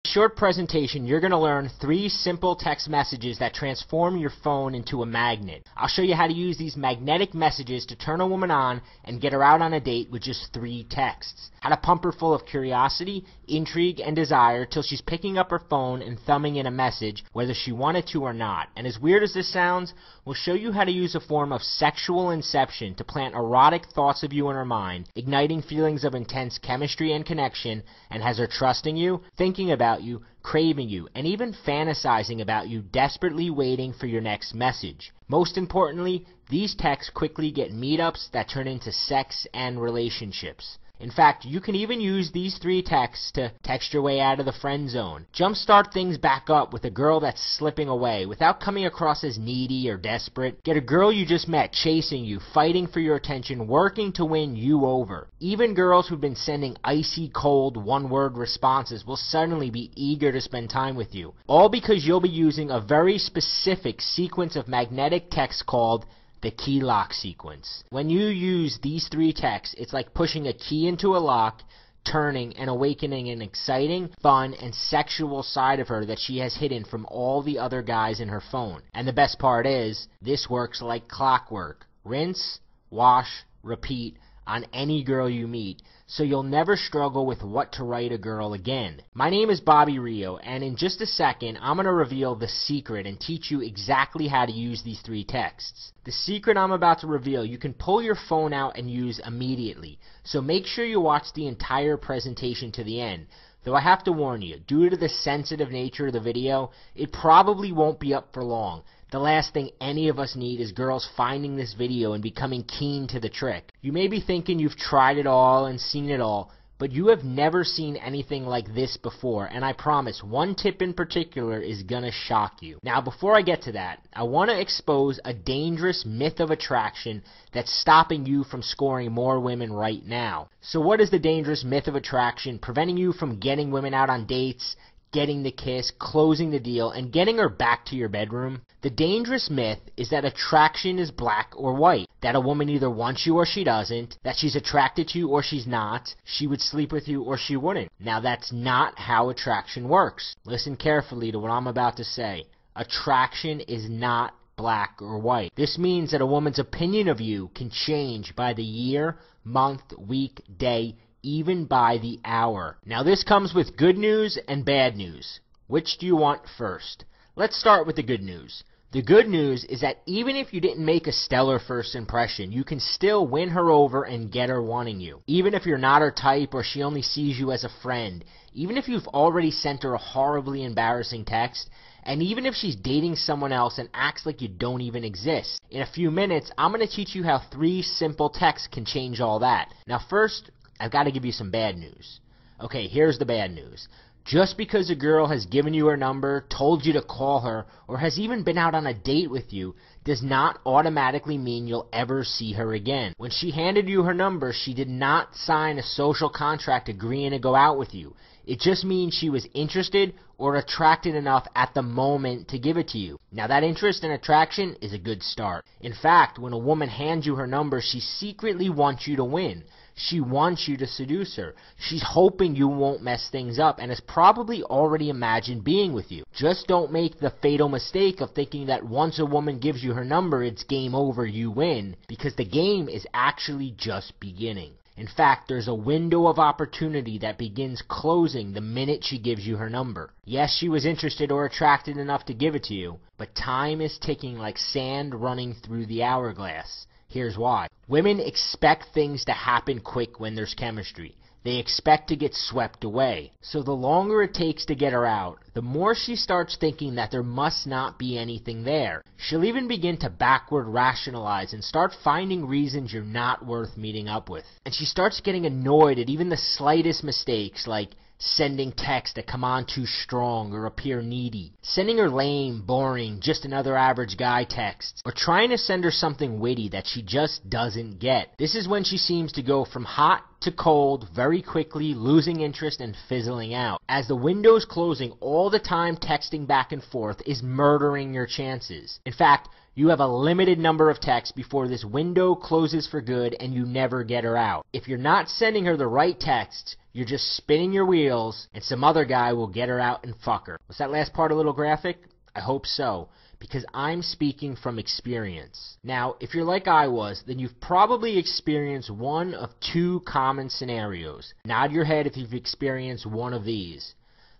Short presentation, you're going to learn 3 simple text messages that transform your phone into a magnet. I'll show you how to use these magnetic messages to turn a woman on and get her out on a date with just 3 texts. How to pump her full of curiosity, intrigue, and desire till she's picking up her phone and thumbing in a message whether she wanted to or not. And as weird as this sounds, we'll show you how to use a form of sexual inception to plant erotic thoughts of you in her mind, igniting feelings of intense chemistry and connection, and has her trusting you, thinking about you, craving you, and even fantasizing about you, desperately waiting for your next message. Most importantly, these texts quickly get meetups that turn into sex and relationships. In fact, you can even use these 3 texts to text your way out of the friend zone. Jumpstart things back up with a girl that's slipping away without coming across as needy or desperate. Get a girl you just met chasing you, fighting for your attention, working to win you over. Even girls who've been sending icy cold one-word responses will suddenly be eager to spend time with you. All because you'll be using a very specific sequence of magnetic text called the key lock sequence. When you use these 3 texts, it's like pushing a key into a lock, turning and awakening an exciting, fun, and sexual side of her that she has hidden from all the other guys in her phone. And the best part is, this works like clockwork. Rinse, wash, repeat on any girl you meet, so you'll never struggle with what to write a girl again. My name is Bobby Rio, and in just a second, I'm going to reveal the secret and teach you exactly how to use these 3 texts. The secret I'm about to reveal, you can pull your phone out and use immediately, so make sure you watch the entire presentation to the end. Though I have to warn you, due to the sensitive nature of the video, it probably won't be up for long. The last thing any of us need is girls finding this video and becoming keen to the trick. You may be thinking you've tried it all and seen it all, but you have never seen anything like this before, and I promise one tip in particular is gonna shock you. Now, before I get to that, I want to expose a dangerous myth of attraction that's stopping you from scoring more women right now. So what is the dangerous myth of attraction preventing you from getting women out on dates, getting the kiss, closing the deal, and getting her back to your bedroom? The dangerous myth is that attraction is black or white, that a woman either wants you or she doesn't, that she's attracted to you or she's not, she would sleep with you or she wouldn't. Now, that's not how attraction works. Listen carefully to what I'm about to say. Attraction is not black or white. This means that a woman's opinion of you can change by the year, month, week, day, even by the hour. Now, this comes with good news and bad news. Which do you want first? Let's start with the good news. The good news is that even if you didn't make a stellar first impression, you can still win her over and get her wanting you. Even if you're not her type or she only sees you as a friend, even if you've already sent her a horribly embarrassing text, and even if she's dating someone else and acts like you don't even exist. In a few minutes, I'm going to teach you how 3 simple texts can change all that. Now first, I've got to give you some bad news. Okay, here's the bad news. Just because a girl has given you her number, told you to call her, or has even been out on a date with you, does not automatically mean you'll ever see her again. When she handed you her number, she did not sign a social contract agreeing to go out with you. It just means she was interested or attracted enough at the moment to give it to you. Now, that interest and attraction is a good start. In fact, when a woman hands you her number, she secretly wants you to win. She wants you to seduce her. She's hoping you won't mess things up and has probably already imagined being with you. Just don't make the fatal mistake of thinking that once a woman gives you her number, it's game over, you win, because the game is actually just beginning. In fact, there's a window of opportunity that begins closing the minute she gives you her number. Yes, she was interested or attracted enough to give it to you, but time is ticking like sand running through the hourglass. Here's why. Women expect things to happen quick when there's chemistry. They expect to get swept away. So the longer it takes to get her out, the more she starts thinking that there must not be anything there. She'll even begin to backward rationalize and start finding reasons you're not worth meeting up with. And she starts getting annoyed at even the slightest mistakes, like sending texts that come on too strong or appear needy, sending her lame, boring, just another average guy texts, or trying to send her something witty that she just doesn't get. This is when she seems to go from hot to cold very quickly, losing interest and fizzling out. As the window's closing, all the time texting back and forth is murdering your chances. In fact, You have a limited number of texts before this window closes for good and you never get her out. If you're not sending her the right texts, you're just spinning your wheels and some other guy will get her out and fuck her. Was that last part a little graphic? I hope so, because I'm speaking from experience. Now, if you're like I was, then you've probably experienced one of two common scenarios. Nod your head if you've experienced one of these.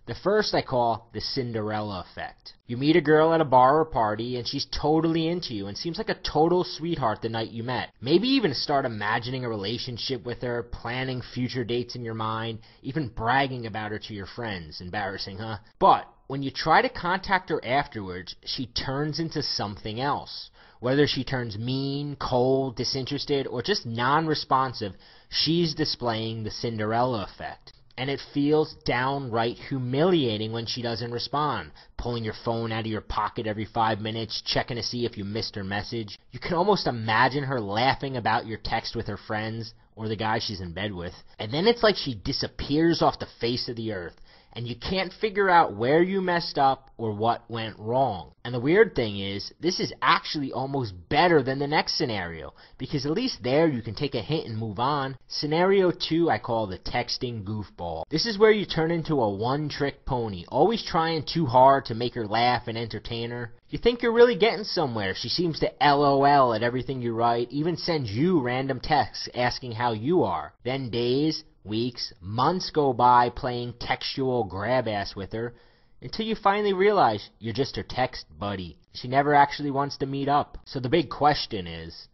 The first I call the Cinderella effect. You meet a girl at a bar or party and she's totally into you and seems like a total sweetheart the night you met. Maybe even start imagining a relationship with her, planning future dates in your mind, even bragging about her to your friends. Embarrassing, huh? But when you try to contact her afterwards, she turns into something else. Whether she turns mean, cold, disinterested, or just non-responsive, she's displaying the Cinderella effect. And it feels downright humiliating when she doesn't respond, pulling your phone out of your pocket every 5 minutes, checking to see if you missed her message. You can almost imagine her laughing about your text with her friends, or the guy she's in bed with. And then it's like she disappears off the face of the earth, and you can't figure out where you messed up or what went wrong. And the weird thing is, this is actually almost better than the next scenario, because at least there you can take a hint and move on. Scenario 2 I call the texting goofball. This is where you turn into a one-trick pony, always trying too hard to make her laugh and entertain her. You think you're really getting somewhere. She seems to LOL at everything you write, even sends you random texts asking how you are. Then days, weeks, months go by playing textual grab-ass with her, until you finally realize you're just her text buddy. She never actually wants to meet up. So the big question is,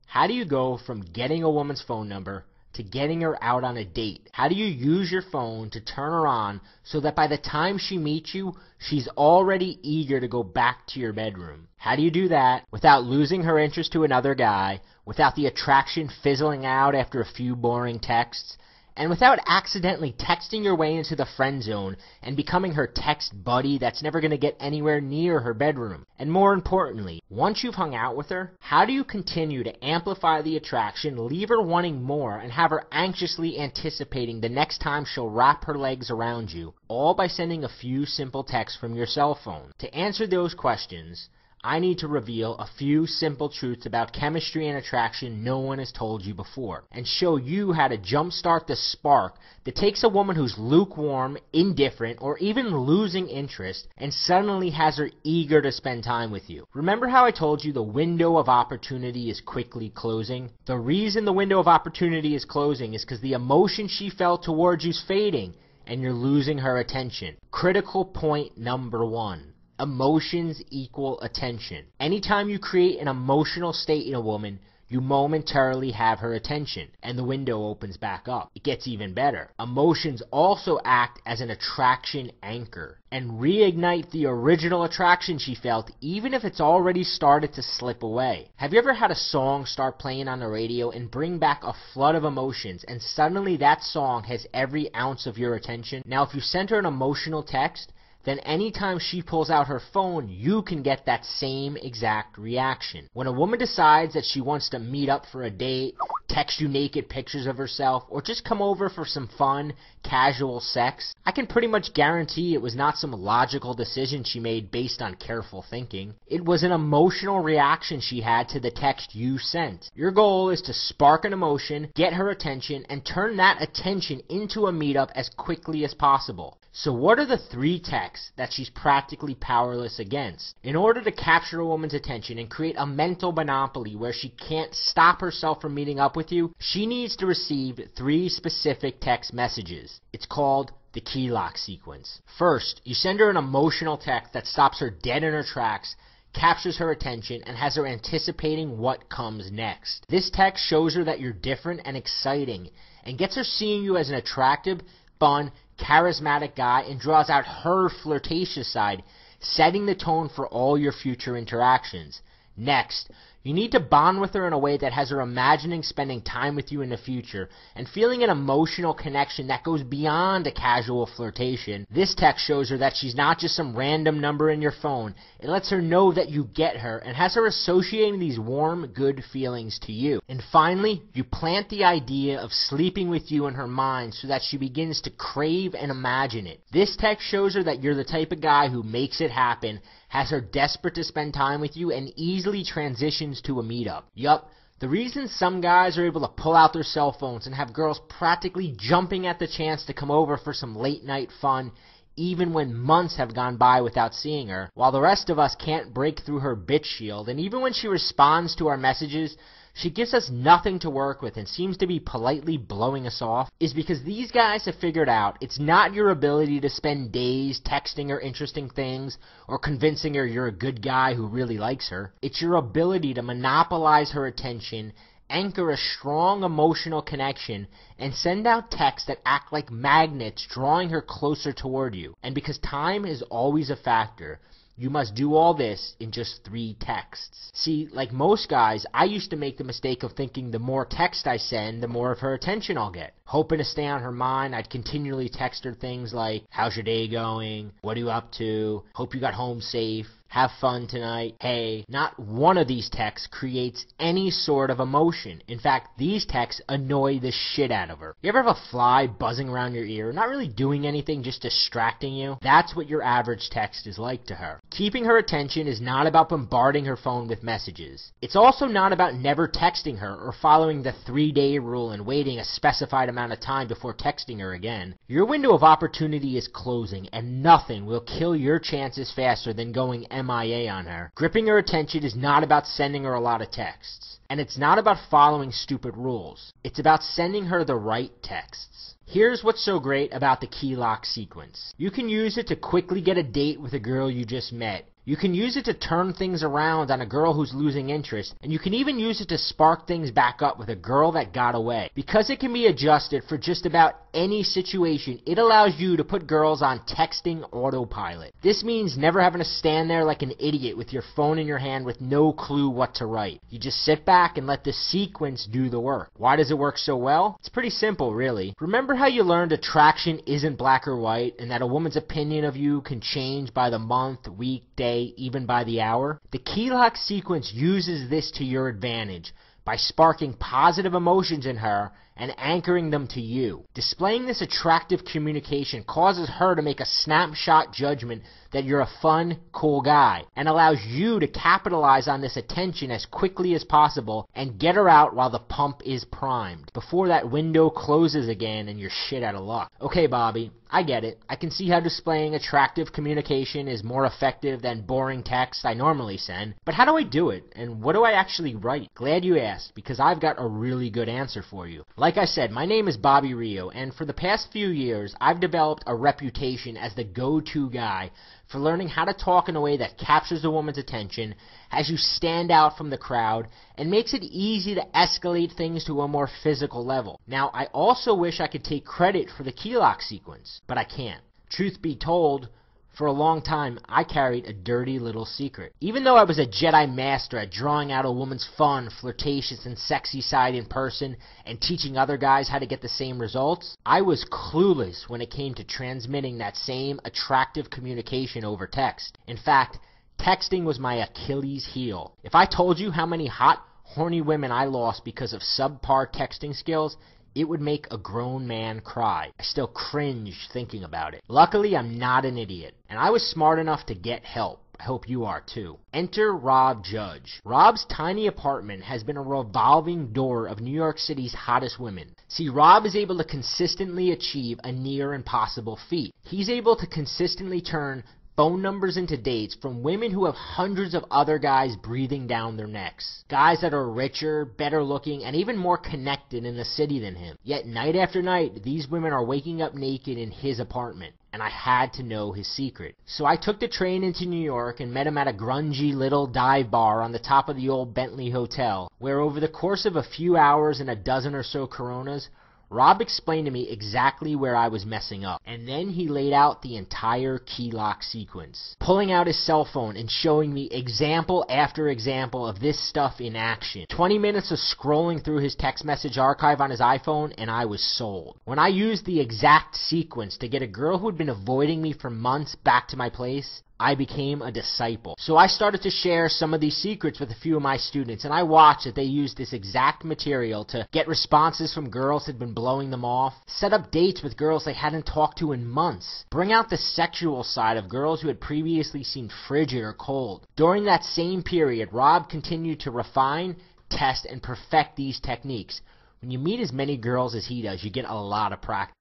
how do you go from getting a woman's phone number to getting her out on a date? How do you use your phone to turn her on so that by the time she meets you, she's already eager to go back to your bedroom? How do you do that without losing her interest to another guy, without the attraction fizzling out after a few boring texts, and without accidentally texting your way into the friend zone and becoming her text buddy that's never going to get anywhere near her bedroom? And more importantly, once you've hung out with her, how do you continue to amplify the attraction, leave her wanting more, and have her anxiously anticipating the next time she'll wrap her legs around you, all by sending a few simple texts from your cell phone? To answer those questions, I need to reveal a few simple truths about chemistry and attraction no one has told you before, and show you how to jumpstart the spark that takes a woman who's lukewarm, indifferent, or even losing interest and suddenly has her eager to spend time with you. Remember how I told you the window of opportunity is quickly closing? The reason the window of opportunity is closing is because the emotion she felt towards you's fading and you're losing her attention. Critical point number 1. Emotions equal attention. Anytime you create an emotional state in a woman, you momentarily have her attention, and the window opens back up. It gets even better. Emotions also act as an attraction anchor and reignite the original attraction she felt, even if it's already started to slip away. Have you ever had a song start playing on the radio and bring back a flood of emotions, and suddenly that song has every ounce of your attention? Now, if you send her an emotional text, then anytime she pulls out her phone, you can get that same exact reaction. When a woman decides that she wants to meet up for a date, text you naked pictures of herself, or just come over for some fun, casual sex, I can pretty much guarantee it was not some logical decision she made based on careful thinking. It was an emotional reaction she had to the text you sent. Your goal is to spark an emotion, get her attention, and turn that attention into a meetup as quickly as possible. So what are the 3 texts that she's practically powerless against? In order to capture a woman's attention and create a mental monopoly where she can't stop herself from meeting up with you, she needs to receive 3 specific text messages. It's called the key lock sequence. First, you send her an emotional text that stops her dead in her tracks, captures her attention, and has her anticipating what comes next. This text shows her that you're different and exciting, and gets her seeing you as an attractive, fun, charismatic guy, and draws out her flirtatious side, setting the tone for all your future interactions. Next, you need to bond with her in a way that has her imagining spending time with you in the future and feeling an emotional connection that goes beyond a casual flirtation. This text shows her that she's not just some random number in your phone. It lets her know that you get her and has her associating these warm, good feelings to you. And finally, you plant the idea of sleeping with you in her mind so that she begins to crave and imagine it. This text shows her that you're the type of guy who makes it happen, has her desperate to spend time with you, and easily transitions to a meetup. Yup. The reason some guys are able to pull out their cell phones and have girls practically jumping at the chance to come over for some late night fun even when months have gone by without seeing her, while the rest of us can't break through her bitch shield, and even when she responds to our messages, she gives us nothing to work with and seems to be politely blowing us off, is because these guys have figured out it's not your ability to spend days texting her interesting things or convincing her you're a good guy who really likes her. It's your ability to monopolize her attention, anchor a strong emotional connection, and send out texts that act like magnets, drawing her closer toward you. And because time is always a factor, you must do all this in just 3 texts. See, like most guys, I used to make the mistake of thinking the more text I send, the more of her attention I'll get. Hoping to stay on her mind, I'd continually text her things like, how's your day going? What are you up to? Hope you got home safe. Have fun tonight. Hey. Not one of these texts creates any sort of emotion. In fact, these texts annoy the shit out of her. You ever have a fly buzzing around your ear, not really doing anything, just distracting you? That's what your average text is like to her. Keeping her attention is not about bombarding her phone with messages. It's also not about never texting her or following the 3-day rule and waiting a specified amount of time before texting her again. Your window of opportunity is closing, and nothing will kill your chances faster than going MIA on her. Gripping her attention is not about sending her a lot of texts. And it's not about following stupid rules. It's about sending her the right texts. Here's what's so great about the key lock sequence. You can use it to quickly get a date with a girl you just met. You can use it to turn things around on a girl who's losing interest, and you can even use it to spark things back up with a girl that got away. Because it can be adjusted for just about any situation, it allows you to put girls on texting autopilot. This means never having to stand there like an idiot with your phone in your hand with no clue what to write. You just sit back and let the sequence do the work. Why does it work so well? It's pretty simple, really. Remember how you learned attraction isn't black or white, and that a woman's opinion of you can change by the month, week, day, even by the hour? The key lock sequence uses this to your advantage by sparking positive emotions in her and anchoring them to you. Displaying this attractive communication causes her to make a snapshot judgment that you're a fun, cool guy, and allows you to capitalize on this attention as quickly as possible and get her out while the pump is primed, before that window closes again and you're shit out of luck. Okay, Bobby, I get it. I can see how displaying attractive communication is more effective than boring text I normally send, but how do I do it, and what do I actually write? Glad you asked, because I've got a really good answer for you. Like I said, my name is Bobby Rio, and for the past few years, I've developed a reputation as the go-to guy for learning how to talk in a way that captures a woman's attention, has you stand out from the crowd, and makes it easy to escalate things to a more physical level. Now, I also wish I could take credit for the key lock sequence, but I can't. Truth be told, for a long time, I carried a dirty little secret. Even though I was a Jedi master at drawing out a woman's fun, flirtatious, and sexy side in person and teaching other guys how to get the same results, I was clueless when it came to transmitting that same attractive communication over text. In fact, texting was my Achilles heel. If I told you how many hot, horny women I lost because of subpar texting skills, it would make a grown man cry. I still cringe thinking about it. Luckily, I'm not an idiot, and I was smart enough to get help. I hope you are too. Enter Rob Judge. Rob's tiny apartment has been a revolving door of New York City's hottest women. See, Rob is able to consistently achieve a near impossible feat. He's able to consistently turn phone numbers into dates from women who have hundreds of other guys breathing down their necks. Guys that are richer, better looking, and even more connected in the city than him. Yet night after night, these women are waking up naked in his apartment. And I had to know his secret. So I took the train into New York and met him at a grungy little dive bar on the top of the old Bentley Hotel, where over the course of a few hours and a dozen or so Coronas, Rob explained to me exactly where I was messing up, and then he laid out the entire key lock sequence, pulling out his cell phone and showing me example after example of this stuff in action. 20 minutes of scrolling through his text message archive on his iPhone, and I was sold. When I used the exact sequence to get a girl who had been avoiding me for months back to my place, I became a disciple. So I started to share some of these secrets with a few of my students, and I watched that they used this exact material to get responses from girls that had been blowing them off, set up dates with girls they hadn't talked to in months, bring out the sexual side of girls who had previously seemed frigid or cold. During that same period, Rob continued to refine, test, and perfect these techniques. When you meet as many girls as he does, you get a lot of practice.